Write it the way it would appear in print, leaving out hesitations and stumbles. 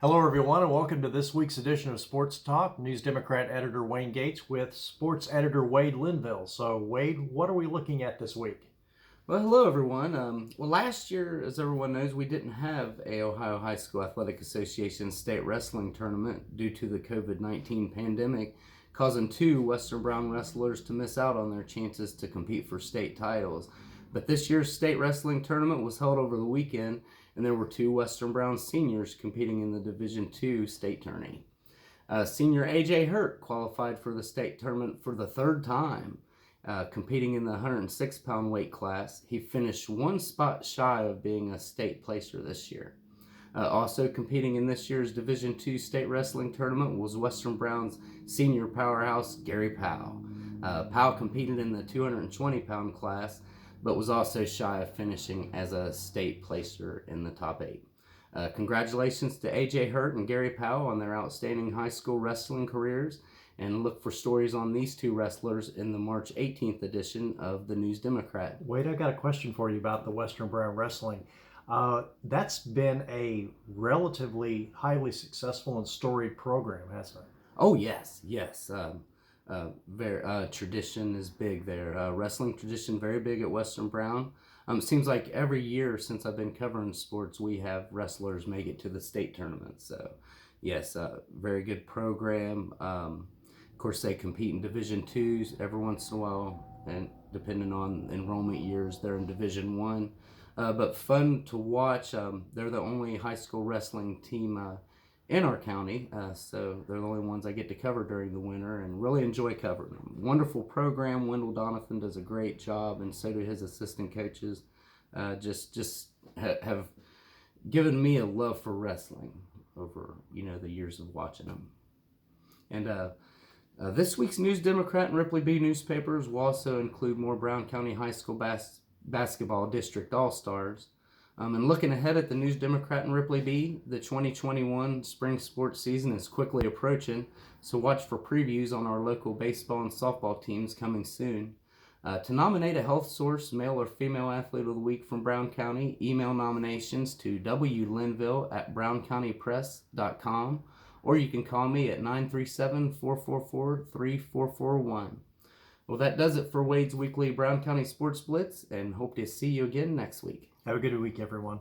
Hello, everyone, and welcome to this week's edition of Sports Talk. News Democrat editor Wayne Gates with sports editor Wade Linville. So, Wade, what are we looking at this week? Well, hello everyone. Last year, as everyone knows, we didn't have a Ohio High School Athletic Association state wrestling tournament due to the COVID-19 pandemic, causing two Western Brown wrestlers to miss out on their chances to compete for state titles. But this year's state wrestling tournament was held over the weekend, and there were two Western Brown seniors competing in the Division II state tourney. Senior A.J. Hurt qualified for the state tournament for the third time. Competing in the 106-pound weight class, he finished one spot shy of being a state placer this year. Also competing in this year's Division II state wrestling tournament was Western Brown's senior powerhouse, Gary Powell. Powell competed in the 220-pound class, but was also shy of finishing as a state placer in the top 8. Congratulations to A.J. Hurt and Gary Powell on their outstanding high school wrestling careers, and look for stories on these two wrestlers in the March 18th edition of the News Democrat. Wade, I've got a question for you about the Western Brown Wrestling. That's been a relatively highly successful and storied program, hasn't it? Oh, yes. Tradition is big there. Wrestling tradition very big at Western Brown. It seems like every year since I've been covering sports, we have wrestlers make it to the state tournament. So, yes, very good program. Of course, they compete in Division IIs every once in a while, and depending on enrollment years, they're in Division I. But fun to watch. They're the only high school wrestling team in our county, so they're the only ones I get to cover during the winter, and really enjoy covering them. Wonderful program. Wendell Donovan does a great job, and so do his assistant coaches. Have given me a love for wrestling over the years of watching them. And this week's News Democrat and Ripley Bee newspapers will also include more Brown County High School basketball district all-stars. And looking ahead at the News Democrat and Ripley Bee, the 2021 spring sports season is quickly approaching, so watch for previews on our local baseball and softball teams coming soon. To nominate a Health Source male or female athlete of the week from Brown County, email nominations to wlinville@browncountypress.com, or you can call me at 937-444-3441. Well, that does it for Wade's weekly Brown County Sports Blitz, and hope to see you again next week. Have a good week, everyone.